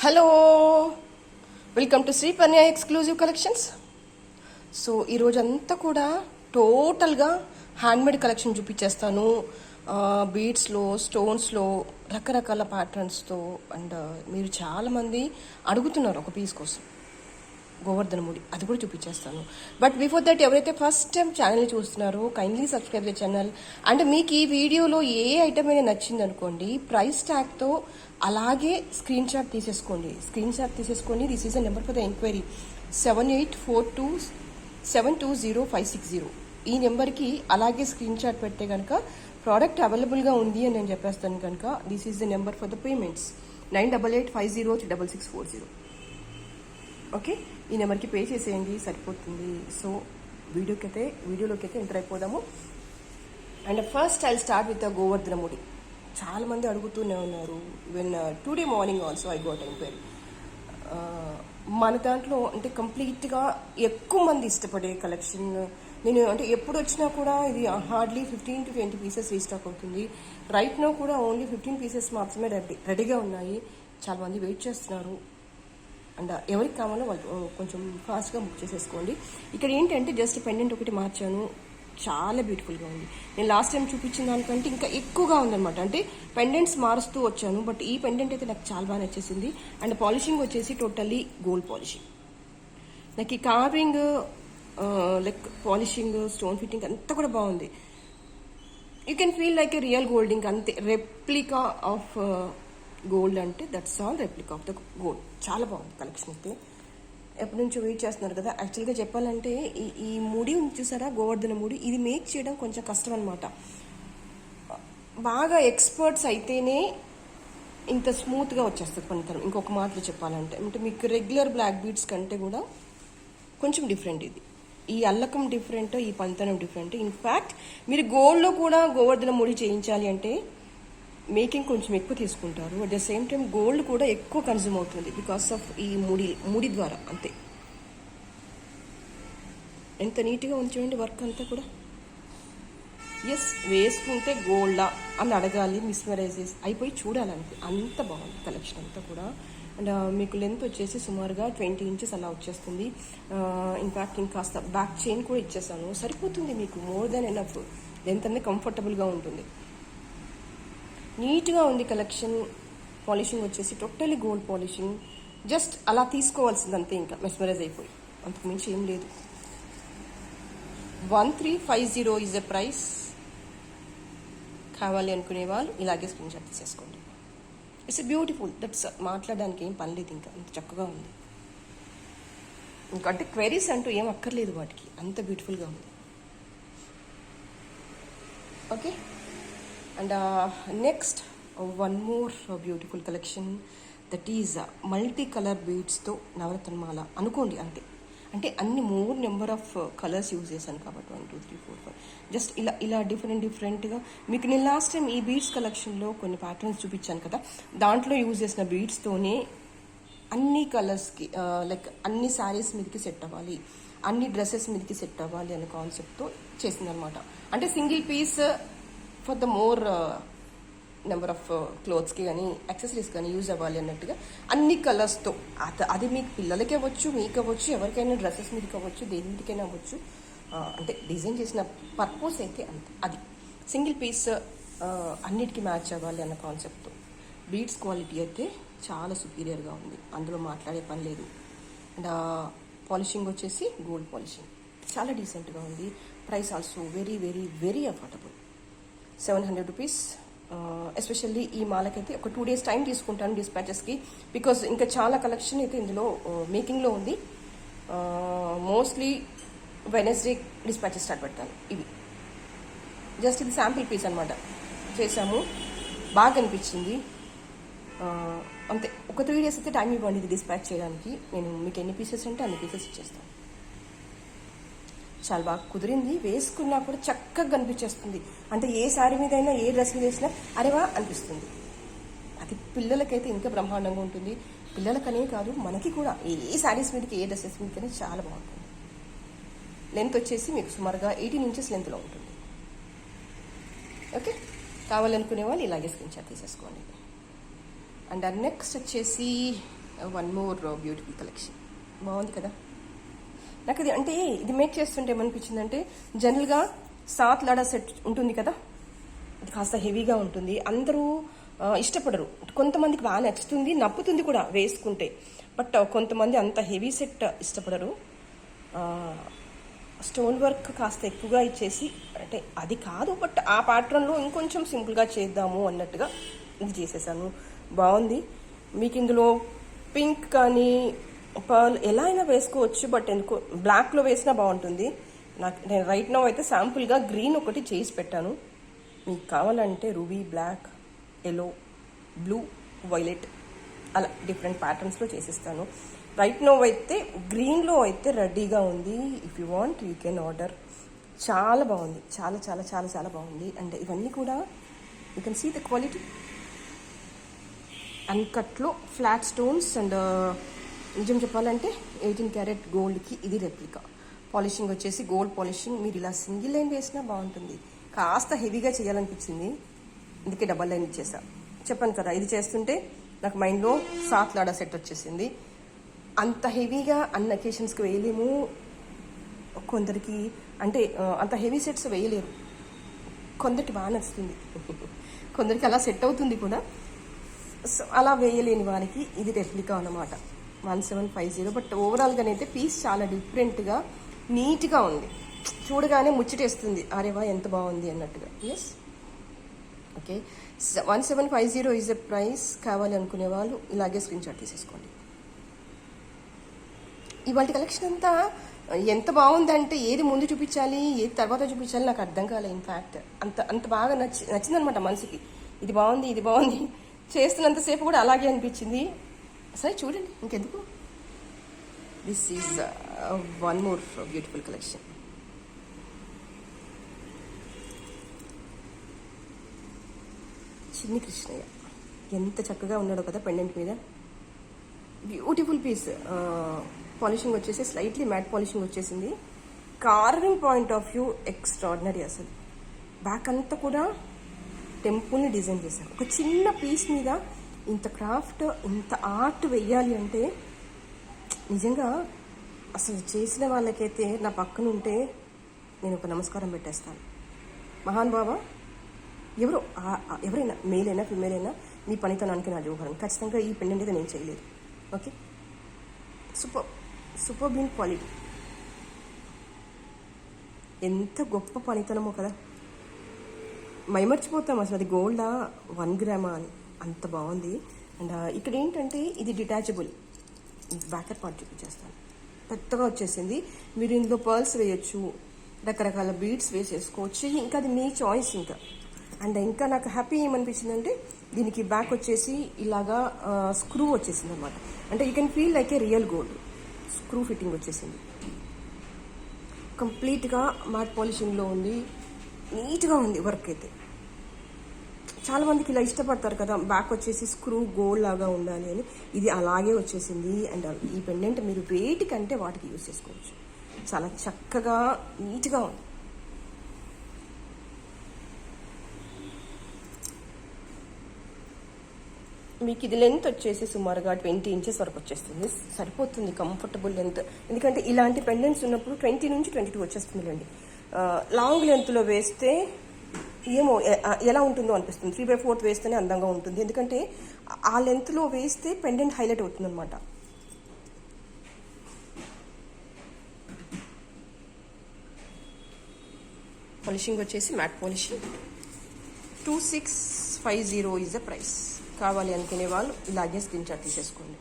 Hello, welcome to Shri Panya exclusive collections. So ఈరోజు అంతా కూడా టోటల్గా హ్యాండ్మేడ్ కలెక్షన్ చూపించేస్తాను. బీడ్స్లో, స్టోన్స్లో, రకరకాల ప్యాటర్న్స్తో. అండ్ మీరు చాలామంది అడుగుతున్నారు ఒక పీస్ కోసం గోవర్ధన ముడి, అది కూడా చూపించేస్తాను. బట్ బిఫోర్ దట్, ఎవరైతే ఫస్ట్ టైం ఛానల్ని చూస్తున్నారో kindly subscribe the channel. And మీకు ఈ వీడియోలో ఏ ఐటమ్ అయినా నచ్చింది అనుకోండి, ప్రైస్ ట్యాగ్తో అలాగే స్క్రీన్ షాట్ తీసేసుకొని this is a number for the enquiry 7842720560. ఈ నెంబర్కి అలాగే స్క్రీన్ షాట్ పెడితే కనుక ప్రోడక్ట్ అవైలబుల్గా ఉంది అని నేను చెప్పేస్తాను కనుక this is the number for the payments 9885036640. Okay, ఈ నెంబర్కి పే చేసేయండి, సరిపోతుంది. సో వీడియోలోకి అయితే ఎంటర్ అయిపోదాము. And first I start with the Govardhana ముడి. చాలామంది అడుగుతూనే ఉన్నారు. Even today morning also I got enquiry. మన దాంట్లో అంటే కంప్లీట్గా ఎక్కువ మంది ఇష్టపడే కలెక్షన్. నేను అంటే ఎప్పుడు వచ్చినా కూడా ఇది హార్డ్లీ 15 to 20 పీసెస్ రీస్టాక్ అవుతుంది. రైట్ నో కూడా ఓన్లీ 15 పీసెస్ మాత్రమే రెడీగా ఉన్నాయి. చాలా మంది వెయిట్ చేస్తున్నారు. అండ్ ఎవరికి కావాలో వాళ్ళు కొంచెం ఫాస్ట్గా బుక్ చేసేసుకోండి. ఇక్కడ ఏంటంటే జస్ట్ పెండెంట్ ఒకటి మార్చాను, చాలా బ్యూటిఫుల్గా ఉంది. నేను లాస్ట్ టైం చూపించిన దానికంటే ఇంకా ఎక్కువగా ఉందన్నమాట. అంటే పెండెంట్స్ మారుస్తూ వచ్చాను, బట్ ఈ పెండెంట్ అయితే నాకు చాలా బాగా నచ్చేసింది. అండ్ పాలిషింగ్ వచ్చేసి టోటల్లీ గోల్డ్ పాలిషింగ్. నాకు ఈ carving, like polishing, stone fitting అంతా కూడా బాగుంది. You can feel like A real Golding, అంతే. రెప్లికా ఆఫ్ గోల్డ్ అంటే that's all replica of the gold. చాలా బాగుంది కలెక్షన్ అయితే. ఎప్పటి నుంచో వెయిట్ చేస్తున్నారు కదా. యాక్చువల్గా చెప్పాలంటే ఈ ముడి చూసారా, గోవర్ధన ముడి, ఇది మేక్ చేయడం కొంచెం కష్టం అనమాట. బాగా ఎక్స్పర్ట్స్ అయితేనే ఇంత స్మూత్గా వచ్చేస్తుంది పనితనం. ఇంకొక మాటలు చెప్పాలంటే, అంటే మీకు రెగ్యులర్ బ్లాక్ బీడ్స్ కంటే కూడా కొంచెం డిఫరెంట్ ఇది. ఈ అల్లకం డిఫరెంట్, ఈ పనితనం డిఫరెంట్. ఇన్ఫ్యాక్ట్ మీరు గోల్డ్లో కూడా గోవర్ధన ముడి చేయించాలి అంటే మేకింగ్ కొంచెం ఎక్కువ తీసుకుంటారు. At the same time gold కూడా ఎక్కువ కన్జ్యూమ్ అవుతుంది బికాస్ ఆఫ్ ఈ ముడి ద్వారా, అంతే. ఎంత నీట్గా ఉంచండి వర్క్ అంతా కూడా. ఎస్, వేసుకుంటే గోల్డా అని అడగాలి, మిస్మరైజెస్ అయిపోయి చూడాలంటే అంత బాగుంది కలెక్షన్ అంతా కూడా. అండ్ మీకు లెంత్ వచ్చేసి సుమారుగా 20 inches అలా వచ్చేస్తుంది. ఇన్ఫ్యాక్ట్ ఇంకాస్త బ్యాక్ చైన్ కూడా ఇచ్చేసాను, సరిపోతుంది మీకు. More than enough. లెంత్ అనేది కంఫర్టబుల్గా ఉంటుంది. నీట్గా ఉంది కలెక్షన్. పాలిషింగ్ వచ్చేసి టోటలీ గోల్డ్ పాలిషింగ్. జస్ట్ అలా తీసుకోవాల్సింది అంతే, ఇంకా మెస్మరైజ్ అయిపోయి, అంతకు మించి ఏం లేదు. 1350 ఈజ్ ద ప్రైస్. కావాలి అనుకునే వాళ్ళు ఇలాగే స్క్రీన్ షాట్ తీసేసుకోండి. It's beautiful. దట్స్ మాట్లాడడానికి ఏం పని లేదు, ఇంకా అంత చక్కగా ఉంది. ఇంకంటే క్వెరీస్ అంటూ ఏం అక్కర్లేదు వాటికి, అంత బ్యూటిఫుల్గా ఉంది. Okay, and next one more beautiful collection, that is multi colour బీడ్స్తో నవరత్నమాల అనుకోండి, అంతే. అంటే అన్ని more number of colours use చేశాను కాబట్టి 1 2 3 4 5 జస్ట్ ఇలా డిఫరెంట్గా. మీకు నేను లాస్ట్ టైం ఈ బీడ్స్ కలెక్షన్లో కొన్ని ప్యాటర్న్స్ చూపించాను కదా, దాంట్లో యూజ్ చేసిన బీడ్స్తోనే అన్ని కలర్స్కి, లైక్ అన్ని శారీస్ మీదకి సెట్ అవ్వాలి, అన్ని డ్రెస్సెస్ మీదకి సెట్ అవ్వాలి అనే కాన్సెప్ట్తో చేసిందనమాట. అంటే single piece for the more number of క్లోత్స్కి కానీ యాక్సెసరీస్ కానీ యూజ్ అవ్వాలి అన్నట్టుగా అన్ని కలర్స్తో. అది మీకు పిల్లలకి అవ్వచ్చు, మీకు అవ్వచ్చు, ఎవరికైనా డ్రెస్సెస్ మీదకి అవ్వచ్చు, దేని మీదకైనా అవ్వచ్చు. అంటే డిజైన్ చేసిన పర్పస్ అయితే అంతే. అది సింగిల్ పీస్ అన్నిటికీ మ్యాచ్ అవ్వాలి అన్న కాన్సెప్ట్తో. బీడ్స్ క్వాలిటీ అయితే చాలా సుపీరియర్గా ఉంది, అందులో మాట్లాడే పని లేదు. అండ్ పాలిషింగ్ వచ్చేసి గోల్డ్ పాలిషింగ్ చాలా డీసెంట్గా ఉంది. Price also very very very affordable, 700 rupees. Especially ఈ మాలకైతే ఒక 2 days టైం తీసుకుంటాను డిస్పాచెస్కి, బికాజ్ ఇంకా చాలా కలెక్షన్ అయితే ఇందులో మేకింగ్లో ఉంది. మోస్ట్లీ వెనస్డే డిస్పాచెస్ స్టార్ట్ పెడతాను. ఇవి జస్ట్ ఇది శాంపిల్ పీస్ అనమాట, చేసాము, బాగా అనిపించింది, అంతే. ఒక 3 days అయితే టైం ఇవ్వండి ఇది డిస్పాచ్ చేయడానికి. నేను మీకు ఎన్ని పీసెస్ అంటే అన్ని పీసెస్ ఇచ్చేస్తాను. చాలా బాగా కుదిరింది, వేసుకున్నా కూడా చక్కగా కనిపించేస్తుంది. అంటే ఏ శారీ మీద అయినా, ఏ డ్రెస్ మీద వేసినా అరేవా అనిపిస్తుంది. అది పిల్లలకైతే ఇంకా బ్రహ్మాండంగా ఉంటుంది. పిల్లలకనే కాదు, మనకి కూడా ఏ శారీస్ మీదకి, ఏ డ్రెస్సెస్ మీదకైనా చాలా బాగుంటుంది. లెంత్ వచ్చేసి మీకు సుమారుగా 18 inches లెంత్లో ఉంటుంది. ఓకే, కావాలనుకునే వాళ్ళు ఇలాగే స్క్రీన్ షాట్ తీసేసుకోండి. అండ్ నెక్స్ట్ వచ్చేసి వన్ మోర్ బ్యూటిఫుల్ కలెక్షన్. బాగుంది కదా. నాకు ఇది అంటే ఇది మేక్ చేస్తుంటే ఏమనిపించిందంటే, జనరల్గా సాత్ లాడా సెట్ ఉంటుంది కదా, ఇది కాస్త హెవీగా ఉంటుంది. అందరూ ఇష్టపడరు. కొంతమందికి బాగా నచ్చుతుంది, నప్పుతుంది కూడా వేసుకుంటే. బట్ కొంతమంది అంత హెవీ సెట్ ఇష్టపడరు. స్టోన్ వర్క్ కాస్త ఎక్కువగా ఇచ్చేసి, అంటే అది కాదు బట్ ఆ ప్యాటర్న్లో ఇంకొంచెం సింపుల్గా చేద్దాము అన్నట్టుగా ఇది చేసేసాను. బాగుంది. మీకు ఇందులో పింక్ కానీ పర్ల్ ఎలా అయినా వేసుకోవచ్చు, బట్ ఎందుకో బ్లాక్లో వేసినా బాగుంటుంది. నేను రైట్ నౌ అయితే శాంపుల్గా గ్రీన్ ఒకటి చేసి పెట్టాను. మీకు కావాలంటే ruby, black, yellow, blue, violet అలా డిఫరెంట్ ప్యాటర్న్స్లో చేసిస్తాను. రైట్ నౌ అయితే గ్రీన్లో అయితే రెడీగా ఉంది. If you want you can order. చాలా బాగుంది, చాలా చాలా చాలా చాలా బాగుంది. అండ్ ఇవన్నీ కూడా you can see the quality. అన్కట్లో ఫ్లాట్ స్టోన్స్ అండ్ నిజం చెప్పాలంటే 18 క్యారెట్ గోల్డ్కి ఇది రెప్లికా. పాలిషింగ్ వచ్చేసి గోల్డ్ పాలిషింగ్. మీరు ఇలా సింగిల్ లైన్ వేసినా బాగుంటుంది. కాస్త హెవీగా చేయాలనిపించింది, అందుకే డబల్ లైన్ ఇచ్చేసా. చెప్పాను కదా, ఇది చేస్తుంటే నాకు మైండ్లో సాత్ లాడా సెట్ వచ్చేసింది. అంత హెవీగా అన్ని అకేషన్స్కి వేయలేము. కొందరికి అంటే అంత హెవీ సెట్స్ వేయలేరు. కొందరికి బాగా నచ్చుతుంది, కొందరికి అలా సెట్ అవుతుంది కూడా. సో అలా వేయలేని వారికి ఇది రెప్లికా అన్నమాట. 1750. బట్ ఓవరాల్గానైతే పీస్ చాలా డిఫరెంట్గా నీట్గా ఉంది. చూడగానే ముచ్చటేస్తుంది, అరేవా ఎంత బాగుంది అన్నట్టుగా. Yes, okay. 1750 is a price. కావాలి అనుకునే వాళ్ళు ఇలాగే స్క్రీన్ షాట్ తీసేసుకోండి. ఇవాళ కలెక్షన్ అంతా ఎంత బాగుందంటే ఏది ముందు చూపించాలి ఏది తర్వాత చూపించాలి నాకు అర్థం కాలే. ఇన్ఫ్యాక్ట్ అంత అంత బాగా నచ్చిందనమాట మనసుకి. ఇది బాగుంది, ఇది బాగుంది చేస్తున్నంతసేపు కూడా అలాగే అనిపించింది. సరే చూడండి, ఇంకెందుకు. This is one more beautiful collection. చిన్ని కృష్ణయ్య ఎంత చక్కగా ఉన్నాడో కదా పెండెంట్ మీద. Beautiful piece. పాలిషింగ్ వచ్చేసి స్లైట్లీ మ్యాట్ పాలిషింగ్ వచ్చేసింది. Carving point of view extraordinary అసలు. బ్యాక్ అంతా కూడా టెంపుల్ని డిజైన్ చేశారు. ఒక చిన్న పీస్ మీద ఇంత క్రాఫ్ట్, ఇంత ఆర్ట్ వెయ్యాలి అంటే నిజంగా అసలు చేసిన వాళ్ళకైతే నా పక్కన ఉంటే నేను ఒక నమస్కారం పెట్టేస్తాను. మహాన్ బాబా ఎవరైనా మేల్ అయినా ఫిమేల్ అయినా మీ పనితనానికి నా జోహారం. ఖచ్చితంగా ఈ పెండెంట్ అయితే నేను చేయలేదు. ఓకే, సూపర్ బీన్ క్వాలిటీ. ఎంత గొప్ప పనితనమో కదా, మైమర్చిపోతాం అసలు అది గోల్డా 1 గ్రామా అని. అంత బాగుంది. అండ్ ఇక్కడ ఏంటంటే ఇది డిటాచబుల్. బ్యాకర్ పార్ట్ చూపించేస్తాను. పెద్దగా వచ్చేసింది. మీరు ఇందులో పర్ల్స్ వేయచ్చు, రకరకాల బీడ్స్ వేసేసుకోవచ్చు. ఇంకా అది మీ చాయిస్. అండ్ ఇంకా నాకు హ్యాపీ ఏమనిపించిందంటే దీనికి బ్యాక్ వచ్చేసి ఇలాగా స్క్రూ వచ్చేసింది అనమాట. అంటే you can feel like A real gold. Screw fitting వచ్చేసింది. కంప్లీట్గా మ్యాట్ పాలిషింగ్లో ఉంది. నీట్గా ఉంది వర్క్ అయితే. చాలా మందికి ఇలా ఇష్టపడతారు కదా, బ్యాక్ వచ్చేసి స్క్రూ గోల్డ్ లాగా ఉండాలి అని. ఇది అలాగే వచ్చేసింది. అండ్ ఈ పెండెంట్ మీరు వేటికంటే వాటికి యూజ్ చేసుకోవచ్చు. చాలా చక్కగా నీట్గా ఉంది. మీకు ఇది లెంత్ వచ్చేసి సుమారుగా 20 ఇంచెస్ వరకు వచ్చేస్తుంది. సరిపోతుంది, కంఫర్టబుల్ లెంత్. ఎందుకంటే ఇలాంటి పెండెంట్స్ ఉన్నప్పుడు 20 నుంచి 22 వచ్చేస్తుందిలేండి. లాంగ్ లెంత్లో వేస్తే ఏమో ఎలా ఉంటుందో అనిపిస్తుంది. 3/4 వేస్తేనే అందంగా ఉంటుంది. ఎందుకంటే ఆ లెంత్లో వేస్తే పెండెంట్ హైలైట్ అవుతుంది అనమాట. పాలిషింగ్ వచ్చేసి matte polishing. 2650 is the price. కావాలి అనుకునే వాళ్ళు ఇలాగే స్క్రీన్ షాట్ తీసేసుకోండి.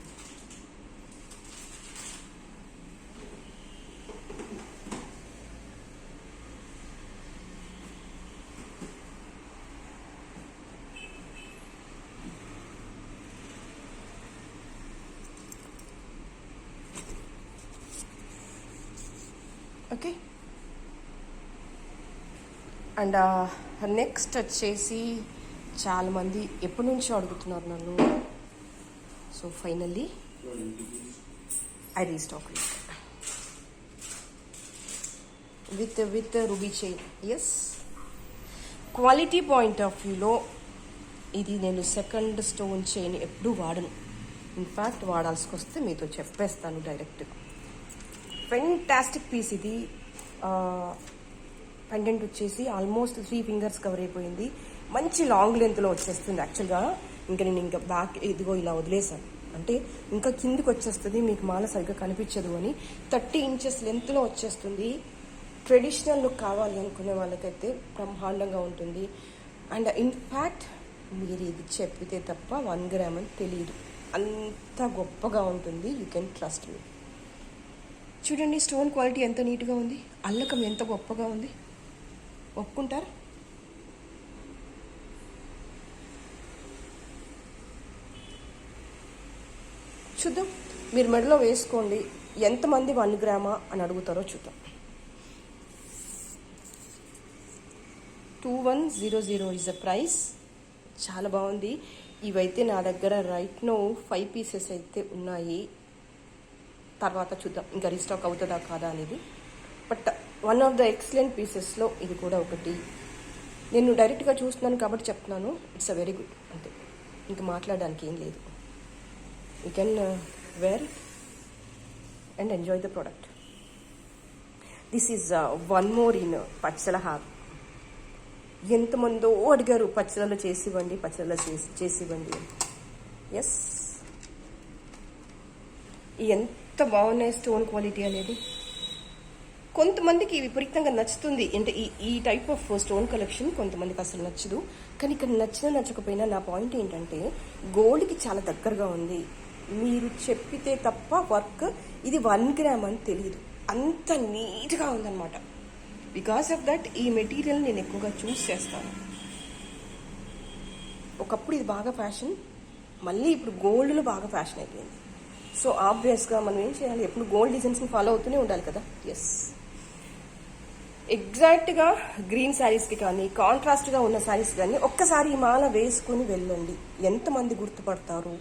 ఓకే, అండ్ నెక్స్ట్ వచ్చేసి చాలామంది ఎప్పటి నుంచో అడుగుతున్నారు నన్ను. So finally I restock with ruby chain. Yes, quality point of view ఇది నేను సెకండ్ స్టోన్ చైన్ ఎప్పుడూ వాడను. ఇన్ఫ్యాక్ట్ వాడాల్సి వస్తే మీతో చెప్పేస్తాను డైరెక్ట్గా. ఫెంటాస్టిక్ పీస్ ఇది. పెండెంట్ వచ్చేసి ఆల్మోస్ట్ 3 ఫింగర్స్ కవర్ అయిపోయింది. మంచి లాంగ్ లెంత్లో వచ్చేస్తుంది. యాక్చువల్గా నేను ఇంకా బ్యాక్ ఇదిగో ఇలా వదిలేసాను, అంటే ఇంకా కిందికి వచ్చేస్తుంది, మీకు మాల సరిగ్గా కనిపించదు అని. 30 ఇంచెస్ లెంత్లో వచ్చేస్తుంది. ట్రెడిషనల్ లుక్ కావాలి అనుకునే వాళ్ళకైతే బ్రహ్మాండంగా ఉంటుంది. అండ్ ఇన్ఫ్యాక్ట్ మీరు ఇది చెప్పితే తప్ప 1 గ్రామ్ అని తెలియదు, అంత గొప్పగా ఉంటుంది. You can trust me. చూడండి స్టోన్ క్వాలిటీ ఎంత నీట్గా ఉంది, అల్లకం ఎంత గొప్పగా ఉంది. ఒప్పుకుంటారా? చూద్దాం, మీరు మెడలో వేసుకోండి, ఎంతమంది 1 గ్రామా అని అడుగుతారో చూద్దాం. 2100 ఇస్ ద ప్రైస్. చాలా బాగుంది. ఇవైతే నా దగ్గర రైట్ నో 5 పీసెస్ అయితే ఉన్నాయి. తర్వాత చూద్దాం ఇంకా రీస్టాక్ అవుతుందా కాదా అనేది. But one of the excellent పీసెస్లో ఇది కూడా ఒకటి. నేను డైరెక్ట్గా చూస్తున్నాను కాబట్టి చెప్తున్నాను, ఇట్స్ అ వెరీ గుడ్. అంతే, ఇంకా మాట్లాడడానికి ఏం లేదు. You can wear and enjoy the product. This is one more in పచ్చల హార్. ఎంతమందో అడిగారు పచ్చలలో చేసివ్వండి, పచ్చలలో చేసివ్వండి. ఎస్, ఎంత బాగున్నాయి స్టోన్ క్వాలిటీ అనేది. కొంతమందికి విపరీతంగా నచ్చుతుంది, అంటే ఈ టైప్ ఆఫ్ స్టోన్ కలెక్షన్ కొంతమందికి అసలు నచ్చదు. కానీ ఇక్కడ నచ్చకపోయినా నా పాయింట్ ఏంటంటే గోల్డ్కి చాలా దగ్గరగా ఉంది. మీరు చెప్పితే తప్ప వర్క్ ఇది 1 గ్రామ్ అని తెలియదు, అంత నీట్గా ఉందన్నమాట. బికాస్ ఆఫ్ దట్ ఈ మెటీరియల్ నేను ఎక్కువగా చూస్ చేస్తాను. ఒకప్పుడు ఇది బాగా ఫ్యాషన్, మళ్ళీ ఇప్పుడు గోల్డ్లో బాగా ఫ్యాషన్ అయిపోయింది. సో ఆబ్వియస్గా మనం ఏం చేయాలి, ఎప్పుడు గోల్డ్ డిజైన్స్ని ఫాలో అవుతూనే ఉండాలి కదా. ఎస్, ఎగ్జాక్ట్గా గ్రీన్ శారీస్కి కానీ కాంట్రాస్ట్గా ఉన్న శారీస్ కానీ ఒక్కసారి ఈ మాల వేసుకొని వెళ్ళండి. ఎంతమంది గుర్తుపడతారు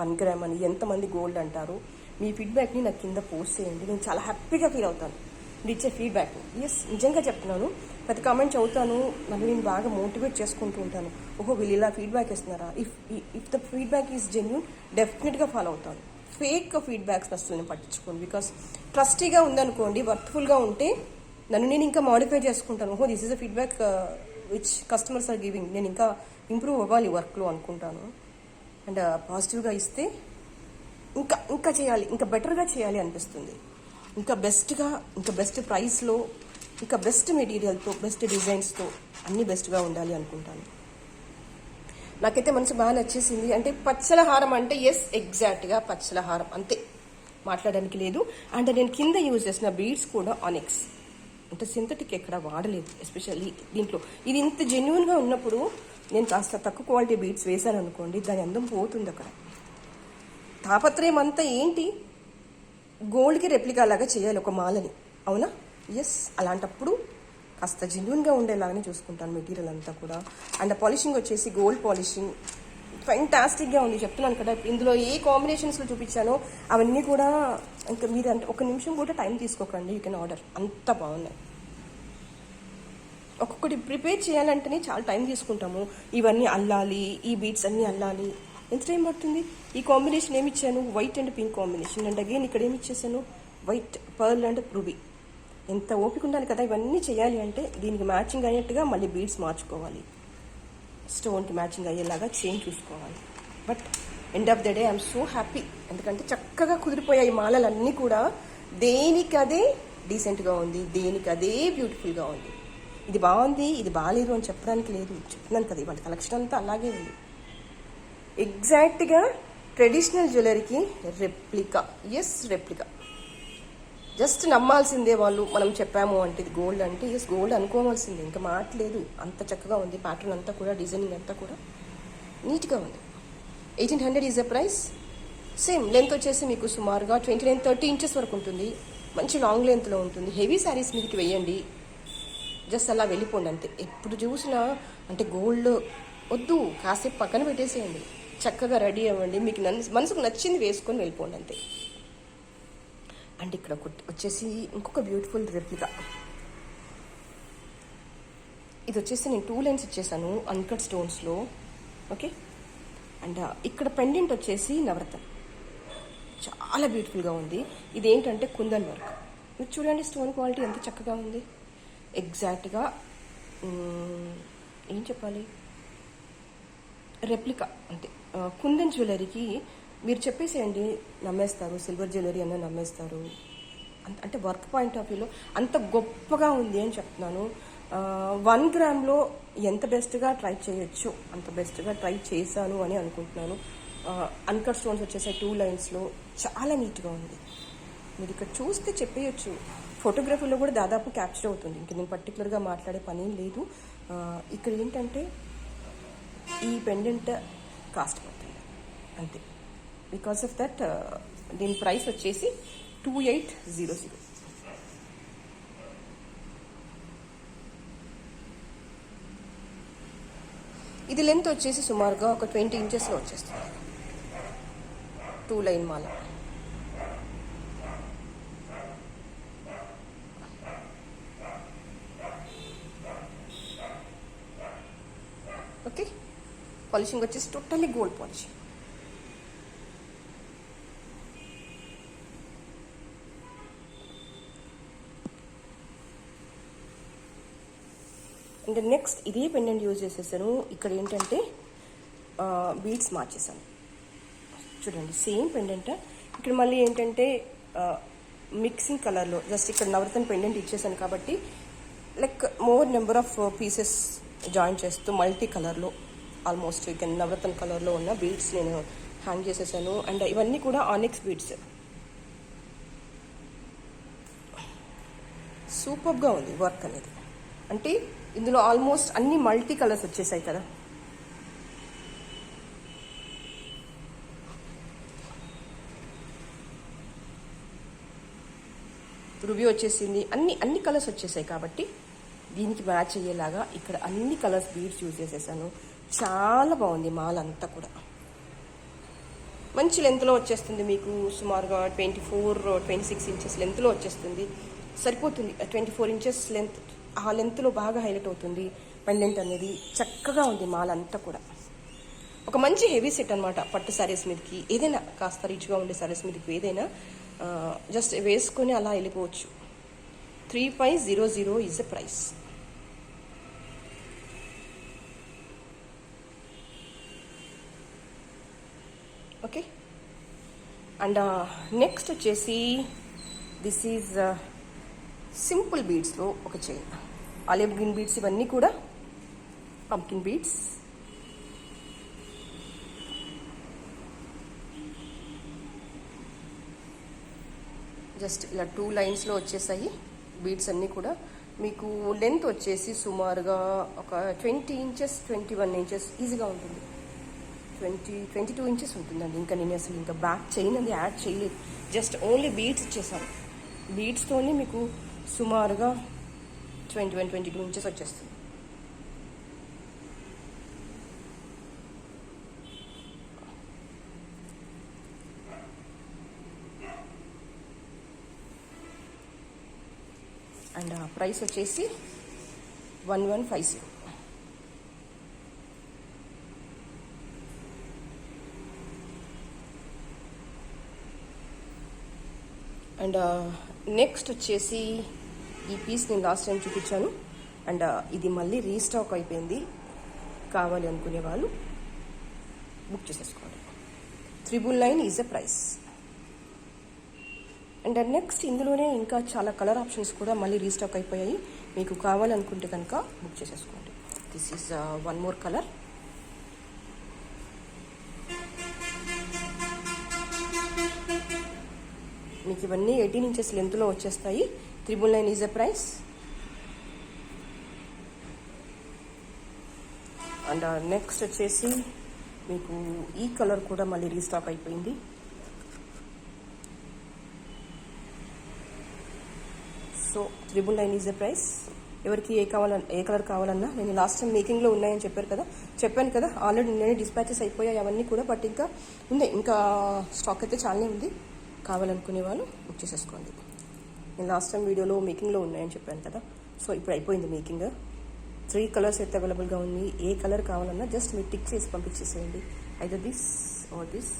1 గ్రామ్ అని, ఎంతమంది గోల్డ్ అంటారు. మీ ఫీడ్బ్యాక్ని నాకు కింద పోస్ట్ చేయండి, నేను చాలా హ్యాపీగా ఫీల్ అవుతాను మీరు ఇచ్చే ఫీడ్బ్యాక్. ఎస్, నిజంగా చెప్తున్నాను, ప్రతి కామెంట్ చదువుతాను, నన్ను నేను బాగా మోటివేట్ చేసుకుంటూ ఉంటాను. ఓహో వీళ్ళు ఇలా ఫీడ్బ్యాక్ ఇస్తున్నారా, if the feedback is genuine డెఫినెట్గా ఫాలో అవుతాను. ఫేక్ ఫీడ్బ్యాక్స్ అసలు నేను పట్టించుకోను. బికాస్ ట్రస్టీగా ఉందనుకోండి, వర్త్ఫుల్గా ఉంటే నన్ను నేను ఇంకా మాడిఫై చేసుకుంటాను. ఓహో this is a feedback which customers are giving, నేను ఇంకా ఇంప్రూవ్ అవ్వాలి వర్క్లో అనుకుంటాను. అండ్ పాజిటివ్గా ఇస్తే ఇంకా ఇంకా చేయాలి, ఇంకా బెటర్గా చేయాలి అనిపిస్తుంది. ఇంకా బెస్ట్గా, ఇంకా బెస్ట్ ప్రైస్లో, ఇంకా బెస్ట్ మెటీరియల్తో, బెస్ట్ డిజైన్స్తో అన్నీ బెస్ట్గా ఉండాలి అనుకుంటాను. నాకైతే మనసు బాగా నచ్చేసింది. అంటే పచ్చల హారం అంటే ఎస్, ఎగ్జాక్ట్గా పచ్చల హారం, అంతే, మాట్లాడడానికి లేదు. అండ్ నేను కింద యూజ్ చేసిన బీడ్స్ కూడా ఆనిక్స్, అంటే సింథటిక్ ఎక్కడ వాడలేదు. ఎస్పెషల్లీ దీంట్లో ఇది ఇంత జెన్యున్గా ఉన్నప్పుడు నేను కాస్త తక్కువ క్వాలిటీ బీడ్స్ వేసాను అనుకోండి, దాని అందం పోతుంది. అక్కడ తాపత్రయం అంతా ఏంటి, గోల్డ్కి రెప్లికా లాగా చేయాలి ఒక మాలని, అవునా? ఎస్, అలాంటప్పుడు కాస్త జెన్యున్గా ఉండేలాగానే చూసుకుంటాను మెటీరియల్ అంతా కూడా. అండ్ పాలిషింగ్ వచ్చేసి గోల్డ్ పాలిషింగ్ ఫెంటాస్టిక్గా ఉంది, చెప్తున్నాను కదా. ఇందులో ఏ కాంబినేషన్స్లో చూపించానో అవన్నీ కూడా ఇంకా మీరు అంటే 1 నిమిషం కూడా టైం తీసుకోకండి, యూ కెన్ ఆర్డర్, అంత బాగున్నాయి. ఒక్కొక్కటి ప్రిపేర్ చేయాలంటేనే చాలా టైం తీసుకుంటాము. ఇవన్నీ అల్లాలి, ఈ బీట్స్ అన్నీ అల్లాలి, ఎంత టైం పడుతుంది. ఈ కాంబినేషన్ ఏమి ఇచ్చాను, white and pink combination. And again ఇక్కడ ఏమి ఇచ్చేసాను, వైట్ పర్ల్ అండ్ రూబీ. ఎంత ఓపిక ఉండాలి కదా ఇవన్నీ చేయాలి అంటే. దీనికి మ్యాచింగ్ అయ్యేట్టుగా మళ్ళీ బీడ్స్ మార్చుకోవాలి, స్టోన్కి మ్యాచింగ్ అయ్యేలాగా చైన్ చూసుకోవాలి. But end of the day I'm so happy, ఎందుకంటే చక్కగా కుదిరిపోయాయి ఈ మాలలన్నీ కూడా. దేనికదే డీసెంట్గా ఉంది, దేనికదే బ్యూటిఫుల్గా ఉంది. ఇది బాగుంది, ఇది బాగాలేదు అని చెప్పడానికి లేదు, చెప్తున్నాను కదా. ఇవాళ కలెక్షన్ అంతా అలాగే ఉంది. ఎగ్జాక్ట్గా ట్రెడిషనల్ జ్యువెలరీకి రెప్లికా. Yes, replica. జస్ట్ నమ్మాల్సిందే వాళ్ళు, మనం చెప్పాము అంటే ఇది గోల్డ్ అంటే ఎస్ గోల్డ్ అనుకోవాల్సిందే, ఇంకా మాట్లేదు. అంత చక్కగా ఉంది, ప్యాటర్న్ అంతా కూడా, డిజైనింగ్ అంతా కూడా నీట్గా ఉంది. 1800 is the price. Same length వచ్చేసి మీకు సుమారుగా 29-30 ఇంచెస్ వరకు ఉంటుంది. మంచి లాంగ్ లెంత్లో ఉంటుంది. హెవీ శారీస్ మీదకి వేయండి, జస్ట్ అలా వెళ్ళిపోండి అంతే. ఎప్పుడు చూసినా అంటే గోల్డ్ వద్దు, కాసేపు పక్కన పెట్టేసేయండి, చక్కగా రెడీ అవ్వండి, మీకు మనసుకు నచ్చింది వేసుకొని వెళ్ళిపోండి అంతే. అండ్ ఇక్కడ వచ్చేసి ఇంకొక బ్యూటిఫుల్ రెప్లికా. ఇది వచ్చేసి నేను 2 లైన్స్ ఇచ్చేసాను అన్కట్ స్టోన్స్లో, ఓకే. అండ్ ఇక్కడ పెండెంట్ వచ్చేసి నవరత్నం. చాలా బ్యూటిఫుల్గా ఉంది. ఇదేంటంటే కుందన్ వర్క్. మీరు చూడండి స్టోన్ క్వాలిటీ ఎంత చక్కగా ఉంది. ఎగ్జాక్ట్గా ఏం చెప్పాలి, రెప్లికా అంటే కుందన్ జ్యువెలరీకి మీరు చెప్పేసేయండి, నమ్మేస్తారు. సిల్వర్ జ్యువెలరీ అన్న నమ్మేస్తారు. అంటే వర్క్ పాయింట్ ఆఫ్ వ్యూలో అంత గొప్పగా ఉంది అని చెప్తున్నాను. 1 గ్రామ్లో ఎంత బెస్ట్గా ట్రై చేయొచ్చు అంత బెస్ట్గా ట్రై చేశాను అని అనుకుంటున్నాను. అన్కట్ స్టోన్స్ వచ్చేసాయి 2 లైన్స్లో, చాలా నీట్గా ఉంది. మీరు ఇక్కడ చూస్తే చెప్పేయచ్చు. ఫోటోగ్రఫీలో కూడా దాదాపు క్యాప్చర్ అవుతుంది. ఇంక నేను పర్టికులర్గా మాట్లాడే పని లేదు. ఇక్కడ ఏంటంటే ఈ పెండెంట్ కాస్ట్ పడుతుంది అంతే. బికాస్ ఆఫ్ దట్ దీని ప్రైస్ వచ్చేసి 2800. ఇది లెంత్ వచ్చేసి సుమారుగా ఒక 20 ఇంచెస్లో వచ్చేస్తుంది. 2 లైన్ మాల. ఓకే, పాలిషింగ్ వచ్చేసి totally gold polishing. And next ఇదే పెండెంట్ యూజ్ చేసేసాను. ఇక్కడ ఏంటంటే బీడ్స్ మార్చేసాను. చూడండి సేమ్ పెండెంట్. ఇక్కడ మళ్ళీ ఏంటంటే మిక్సింగ్ కలర్లో జస్ట్ ఇక్కడ నవరత్న పెండెంట్ ఇచ్చేసాను కాబట్టి like more number of pieces join చేస్తూ మల్టీ కలర్లో ఆల్మోస్ట్ ఇక నవరత్న కలర్లో ఉన్న బీడ్స్ నేను హ్యాంగ్ చేసేసాను. అండ్ ఇవన్నీ కూడా ఆనిక్స్ బీడ్స్. సూపర్గా ఉంది వర్క్ అనేది. అంటే ఇందులో ఆల్మోస్ట్ అన్ని మల్టీ కలర్స్ వచ్చేసాయి కదా. రుబీ వచ్చేసింది, అన్ని కలర్స్ వచ్చేసాయి కాబట్టి దీనికి మ్యాచ్ అయ్యేలాగా ఇక్కడ అన్ని కలర్స్ బీడ్స్ యూజ్ చేసేసాను. చాలా బాగుంది మాల్ అంతా కూడా. మంచి లెంత్లో వచ్చేస్తుంది మీకు. సుమారుగా 24-26 ఇంచెస్ లెంత్లో వచ్చేస్తుంది. సరిపోతుంది. 24 ఇంచెస్ లెంత్, ఆ లెంత్లో బాగా హైలైట్ అవుతుంది పెండెంట్ అనేది. చక్కగా ఉంది మాల్ అంతా కూడా. ఒక మంచి హెవీ సెట్ అనమాట. పట్టు శారీస్ మీదకి, ఏదైనా కాస్త రిచ్గా ఉండే శారీస్ మీదకి ఏదైనా జస్ట్ వేసుకొని అలా వెళ్ళిపోవచ్చు. 3500 is the price. Okay, and next వచ్చేసి దిస్ ఈజ్ సింపుల్ బీడ్స్లో ఒక చైన్. ఆలివ్ గ్రీన్ బీడ్స్ ఇవన్నీ కూడా పంకిన్ బీడ్స్. జస్ట్ ఇలా 2 లైన్స్లో వచ్చేసాయి బీడ్స్ అన్నీ కూడా. మీకు లెంత్ వచ్చేసి సుమారుగా ఒక 20 ఇంచెస్ 21 ఇంచెస్ ఈజీగా ఉంటుంది. 22 ఇంచెస్ ఉంటుందండి. ఇంకా నేను అసలు ఇంకా బ్యాక్ చైన్ అది యాడ్ చేయలేదు. జస్ట్ ఓన్లీ బీడ్స్ ఇచ్చేసాను. బీడ్స్తోనే మీకు సుమారుగా 22 ఇంచెస్ వచ్చేస్తుంది. అండ్ ప్రైస్ వచ్చేసి 1150. అండ్ నెక్స్ట్ వచ్చేసి ఈ పీస్ నేను లాస్ట్ టైం చూపించాను. అండ్ ఇది మళ్ళీ రీస్టాక్ అయిపోయింది. కావాలి అనుకునే వాళ్ళు బుక్ చేసేసుకోండి. 999 is the price. And next ఇందులోనే ఇంకా చాలా కలర్ ఆప్షన్స్ కూడా మళ్ళీ రీస్టాక్ అయిపోయాయి. మీకు కావాలనుకుంటే కనుక బుక్ చేసేసుకోండి. This is 1 more colour. మీకు ఇవన్నీ 18 ఇంచెస్ లెంత్లో వచ్చేస్తాయి. 999 is the price. And next వచ్చేసి మీకు ఈ కలర్ కూడా మళ్ళీ రీస్టాక్ అయిపోయింది. So 999 is the price. ఎవరికి ఏ కలర్ కావాలన్నా, నేను లాస్ట్ టైం మేకింగ్లో ఉన్నాయని చెప్పాను కదా. ఆల్రెడీ నేను డిస్పాచెస్ అయిపోయాయి అవన్నీ కూడా. బట్ ఇంకా ఉంది, ఇంకా స్టాక్ అయితే చాలానే ఉంది. కావాలనుకునే వాళ్ళు బుక్ చేసేసుకోండి. నేను లాస్ట్ టైం వీడియోలో మేకింగ్లో ఉన్నాయని చెప్పాను కదా. సో ఇప్పుడు అయిపోయింది మేకింగ్. 3 కలర్స్ అయితే అవైలబుల్గా ఉంది. ఏ కలర్ కావాలన్నా జస్ట్ మీరు టిక్ చేసి పంపించేసేయండి. Either this or this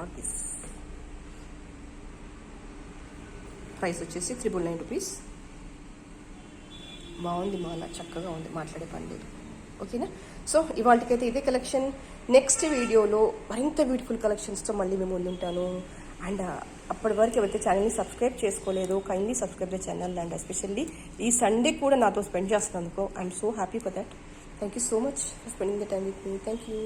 or this. Price వచ్చేసి 999 రూపీస్. బాగుంది మాల, చక్కగా ఉంది, మాట్లాడే పని లేదు. ఓకేనా? సో ఇవాళకైతే ఇదే కలెక్షన్. నెక్స్ట్ వీడియోలో మరింత బ్యూటిఫుల్ కలెక్షన్స్తో మళ్ళీ మేము ముందుంటాను. అండ్ అప్పటి వరకు ఎవరైతే ఛానల్ని సబ్స్క్రైబ్ చేసుకోలేదో kindly subscribe the channel. And especially ఈ సండే కూడా నాతో స్పెండ్ చేస్తున్నందుకు I'm so happy for that. Thank you so much for spending the time with me. Thank you.